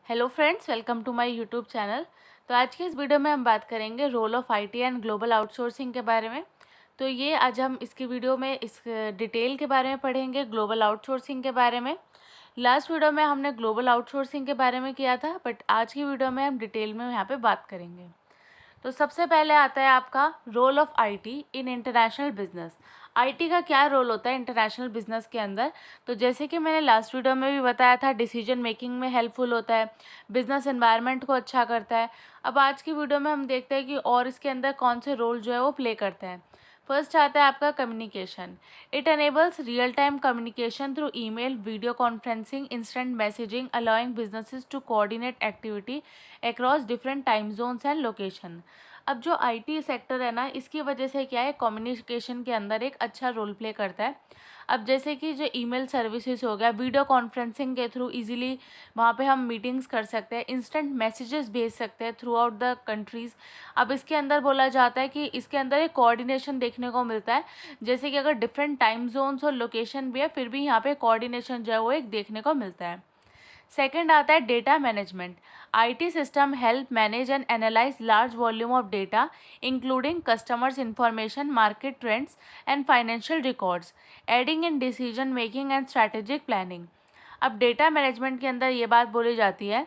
Hello friends, welcome to my YouTube channel. तो आज की इस वीडियो में हम बात करेंगे role of IT and global outsourcing के बारे में। तो ये आज हम इसकी वीडियो में इस डिटेल के बारे में पढ़ेंगे, ग्लोबल आउटसोर्सिंग के बारे में। लास्ट वीडियो में हमने ग्लोबल आउटसोर्सिंग के बारे में किया था, बट आज की वीडियो में हम डिटेल में यहाँ पे बात करेंगे। तो सबसे पहले आता है आपका role of IT in international business. IT का क्या रोल होता है इंटरनेशनल बिजनेस के अंदर। तो जैसे कि मैंने लास्ट वीडियो में भी बताया था, डिसीजन मेकिंग में हेल्पफुल होता है, बिजनेस एनवायरनमेंट को अच्छा करता है। अब आज की वीडियो में हम देखते हैं कि और इसके अंदर कौन से रोल जो है वो प्ले करते हैं। फर्स्ट आता है आपका communication. It enables real time communication through email, video conferencing, instant messaging, allowing businesses to coordinate activity across different time zones and location. अब जो आईटी सेक्टर है ना, इसकी वजह से क्या है, कम्युनिकेशन के अंदर एक अच्छा रोल प्ले करता है। अब जैसे कि जो ईमेल सर्विसेज हो गया, वीडियो कॉन्फ्रेंसिंग के थ्रू इजीली वहाँ पे हम मीटिंग्स कर सकते हैं, इंस्टेंट मैसेजेस भेज सकते हैं थ्रू आउट द कंट्रीज़। अब इसके अंदर बोला जाता है कि इसके अंदर एक कोऑर्डिनेशन देखने को मिलता है। जैसे कि अगर डिफरेंट टाइम जोन्स और लोकेशन भी है, फिर भी यहाँ पे कोऑर्डिनेशन जो है वो एक देखने को मिलता है। सेकंड आता है data management. IT system help manage and analyse large volume of data including customers information, market trends and financial records, adding in decision making and strategic planning. अब डेटा मैनेजमेंट के अंदर ये बात बोली जाती है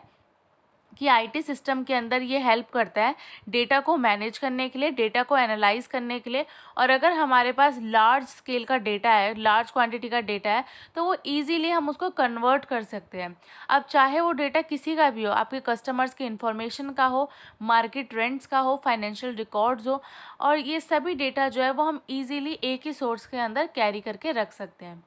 कि आईटी सिस्टम के अंदर ये हेल्प करता है डेटा को मैनेज करने के लिए, डेटा को एनालाइज करने के लिए। और अगर हमारे पास लार्ज स्केल का डेटा है, लार्ज क्वांटिटी का डेटा है, तो वो इजीली हम उसको कन्वर्ट कर सकते हैं। अब चाहे वो डेटा किसी का भी हो, आपके कस्टमर्स की इन्फॉर्मेशन का हो, मार्केट ट्रेंड्स का हो, फाइनेंशियल रिकॉर्ड्स हो, और ये सभी डेटा जो है वो हम ईजीली एक ही सोर्स के अंदर कैरी करके रख सकते हैं।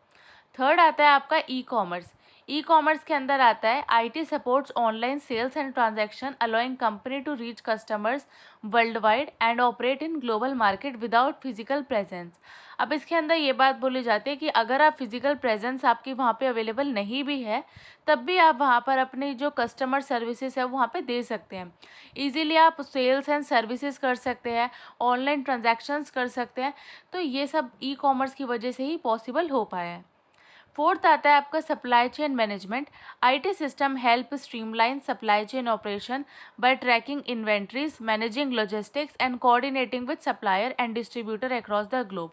थर्ड आता है आपका ई कॉमर्स। ई कॉमर्स के अंदर आता है IT supports online sales and transaction, allowing company to reach customers world wide and operate in global market without physical presence. अब इसके अंदर ये बात बोली जाती है कि अगर आप फिजिकल प्रेजेंस आपकी वहाँ पे अवेलेबल नहीं भी है, तब भी आप वहाँ पर अपनी जो कस्टमर सर्विसेज है वहाँ पे दे सकते हैं। इजीली आप सेल्स एंड सर्विसेज कर सकते हैं, ऑनलाइन ट्रांजैक्शंस कर सकते हैं। तो ये सब ई कॉमर्स की वजह से ही पॉसिबल हो पाया है। फोर्थ आता है आपका supply chain management. IT system help streamline supply chain operation by tracking inventories, managing logistics and coordinating with supplier and distributor across the globe.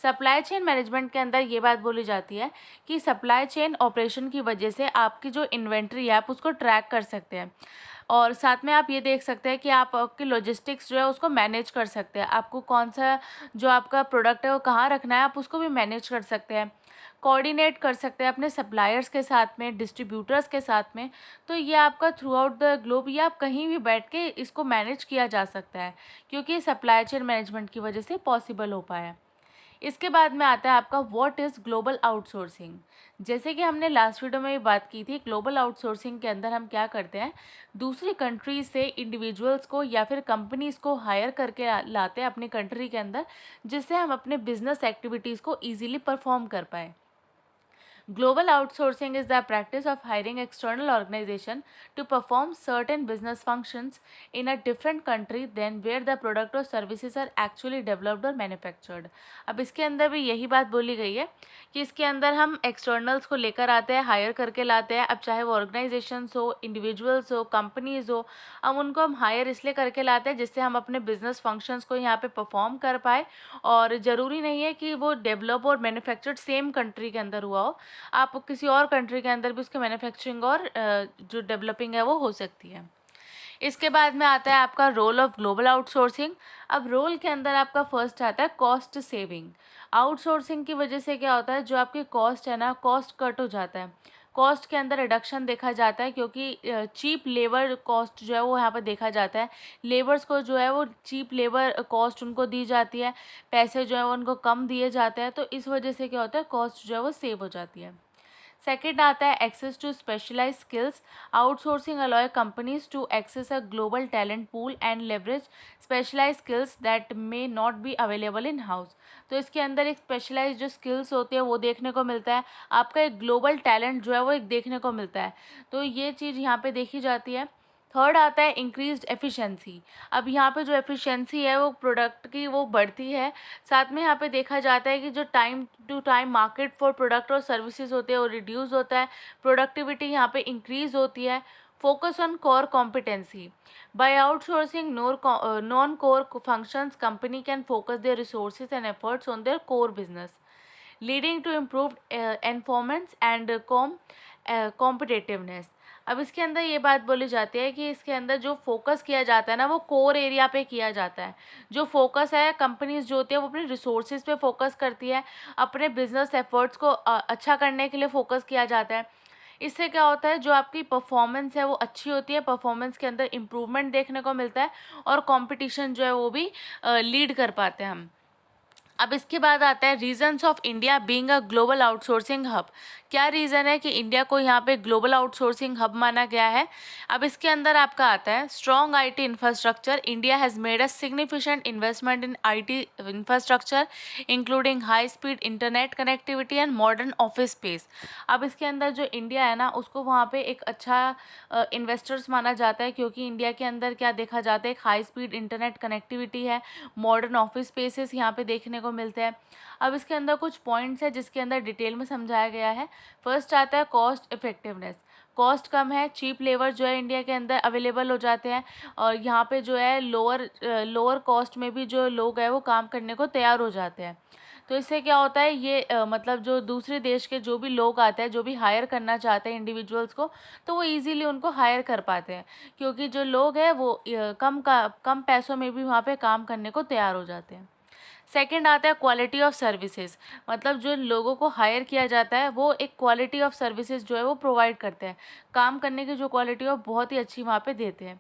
Supply chain management के अंदर ये बात बोली जाती है कि सप्लाई चेन ऑपरेशन की वजह से आपकी जो इन्वेंट्री है आप उसको ट्रैक कर सकते हैं, और साथ में आप ये देख सकते हैं कि आप आपकी लॉजिस्टिक्स जो है उसको मैनेज कर सकते हैं। आपको कौन सा जो आपका प्रोडक्ट है वो कहाँ रखना है, आप उसको भी मैनेज कर सकते हैं, कोऑर्डिनेट कर सकते हैं अपने सप्लायर्स के साथ में, डिस्ट्रीब्यूटर्स के साथ में। तो ये आपका थ्रू आउट द ग्लोब, ये आप कहीं भी बैठ के इसको मैनेज किया जा सकता है, क्योंकि सप्लाई चेन मैनेजमेंट की वजह से पॉसिबल हो पाया। इसके बाद में आता है आपका व्हाट इज़ ग्लोबल आउटसोर्सिंग। जैसे कि हमने लास्ट वीडियो में भी बात की थी, ग्लोबल आउटसोर्सिंग के अंदर हम क्या करते हैं, दूसरी कंट्रीज से इंडिविजुअल्स को या फिर कंपनीज को हायर करके लाते हैं अपनी कंट्री के अंदर, जिससे हम अपने बिजनेस एक्टिविटीज़ को ईजिली परफॉर्म कर पाएँ। Global outsourcing is the practice of hiring external organization to perform certain business functions in a different country than where the product or services are actually developed or manufactured। अब इसके अंदर भी यही बात बोली गई है कि इसके अंदर हम एक्सटर्नल्स को लेकर आते हैं, हायर करके लाते हैं। अब चाहे वो ऑर्गेनाइजेशंस हो, इंडिविजुअल्स हो, कंपनीज हो, अब उनको हम हायर इसलिए करके लाते हैं जिससे हम अपने बिजनेस फंक्शंस को यहाँ पे परफॉर्म कर पाए। और ज़रूरी नहीं है कि वो डेवलप और मैन्युफैक्चर्ड सेम कंट्री के अंदर हुआ हो, आप किसी और कंट्री के अंदर भी उसकी मैन्युफैक्चरिंग और जो डेवलपिंग है वो हो सकती है। इसके बाद में आता है आपका रोल ऑफ ग्लोबल आउटसोर्सिंग। अब रोल के अंदर आपका फर्स्ट आता है कॉस्ट सेविंग। आउटसोर्सिंग की वजह से क्या होता है, जो आपकी कॉस्ट है ना, कॉस्ट कट हो जाता है, कॉस्ट के अंदर रिडक्शन देखा जाता है, क्योंकि चीप लेबर कॉस्ट जो है वो यहाँ पर देखा जाता है। लेबर्स को जो है वो चीप लेबर कॉस्ट उनको दी जाती है, पैसे जो है वो उनको कम दिए जाते हैं, तो इस वजह से क्या होता है, कॉस्ट जो है वो सेव हो जाती है। सेकेंड आता है access to specialise skills. Outsourcing allow companies to access a global talent pool and leverage specialise skills that may not be available in house. तो इसके अंदर एक स्पेशलाइज जो स्किल्स होती है वो देखने को मिलता है, आपका एक ग्लोबल टैलेंट जो है वो एक देखने को मिलता है, तो ये चीज़ यहाँ पे देखी जाती है। थर्ड आता है इंक्रीज्ड एफिशिएंसी। अब यहाँ पे जो एफिशिएंसी है वो प्रोडक्ट की वो बढ़ती है। साथ में यहाँ पे देखा जाता है कि जो time to time market for product और सर्विसेज होते हैं वो रिड्यूस होता है, प्रोडक्टिविटी यहाँ पे इंक्रीज़ होती है। Focus on core competency. By outsourcing non-core functions, company can focus their resources and efforts on their core business, leading to improved performance and competitiveness. अब इसके अंदर ये बात बोली जाती है कि इसके अंदर जो फोकस किया जाता है ना, वो कोर एरिया पे किया जाता है। जो फोकस है, कंपनीज जो होती है वो अपने रिसोर्सेज पे फोकस करती है, अपने बिजनेस एफर्ट्स को अच्छा करने के लिए फोकस किया जाता है। इससे क्या होता है, जो आपकी परफॉर्मेंस है वो अच्छी होती है, परफॉर्मेंस के अंदर इम्प्रूवमेंट देखने को मिलता है और कंपटीशन जो है वो भी लीड कर पाते हैं हम। अब इसके बाद आता है reasons of India being a global outsourcing hub. क्या रीज़न है कि इंडिया को यहाँ पे ग्लोबल आउटसोर्सिंग हब माना गया है? अब इसके अंदर आपका आता है strong IT infrastructure. India has made a significant investment in IT infrastructure including high speed internet connectivity and modern office space. अब इसके अंदर जो इंडिया है ना, उसको वहाँ पे एक अच्छा इन्वेस्टर्स माना जाता है, क्योंकि इंडिया के अंदर क्या देखा जाता है, एक हाई स्पीड इंटरनेट कनेक्टिविटी है, मॉडर्न ऑफिस स्पेसेस यहाँ पे देखने को मिलते हैं। अब इसके अंदर कुछ पॉइंट्स है जिसके अंदर डिटेल में समझाया गया है। फर्स्ट आता है कॉस्ट इफेक्टिवनेस। कॉस्ट कम है, चीप लेबर जो है इंडिया के अंदर अवेलेबल हो जाते हैं, और यहाँ पे जो है लोअर कॉस्ट में भी जो लोग हैं वो काम करने को तैयार हो जाते हैं। तो इससे क्या होता है, ये मतलब जो दूसरे देश के जो भी लोग आते हैं, जो भी हायर करना चाहते हैं इंडिविजुअल्स को, तो वो इजीली उनको हायर कर पाते हैं, क्योंकि जो लोग हैं वो कम पैसों में भी वहाँ पे काम करने को तैयार हो जाते हैं। सेकंड आता है क्वालिटी ऑफ सर्विसेज। मतलब जो लोगों को हायर किया जाता है वो एक क्वालिटी ऑफ सर्विसेज जो है वो प्रोवाइड करते हैं, काम करने की जो क्वालिटी है वो बहुत ही अच्छी वहाँ पे देते हैं।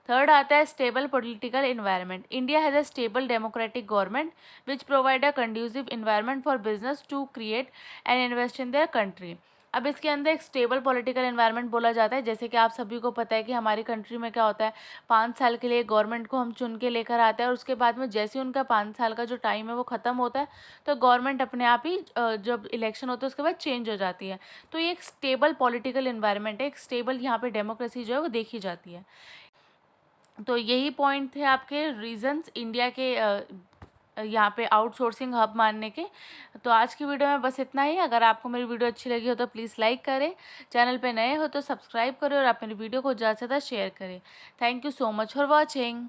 थर्ड आता है stable political environment. India has a stable democratic government which provide a conducive environment for business to create and invest in their country. अब इसके अंदर एक स्टेबल पॉलिटिकल इन्वायरमेंट बोला जाता है। जैसे कि आप सभी को पता है कि हमारी कंट्री में क्या होता है, 5 साल के लिए गवर्नमेंट को हम चुन के लेकर आते हैं, और उसके बाद में जैसे ही उनका 5 साल का जो टाइम है वो ख़त्म होता है, तो गवर्नमेंट अपने आप ही जब इलेक्शन होता है उसके बाद चेंज हो जाती है। तो ये एक स्टेबल पॉलिटिकल इन्वायरमेंट है, एक स्टेबल यहाँ पे डेमोक्रेसी जो है वो देखी जाती है। तो यही पॉइंट थे आपके रीजंस इंडिया के यहाँ पे आउटसोर्सिंग हब मानने के। तो आज की वीडियो में बस इतना ही। अगर आपको मेरी वीडियो अच्छी लगी हो तो प्लीज़ लाइक करें, चैनल पे नए हो तो सब्सक्राइब करें, और आप मेरी वीडियो को ज़्यादा से ज़्यादा शेयर करें। Thank you so much for watching.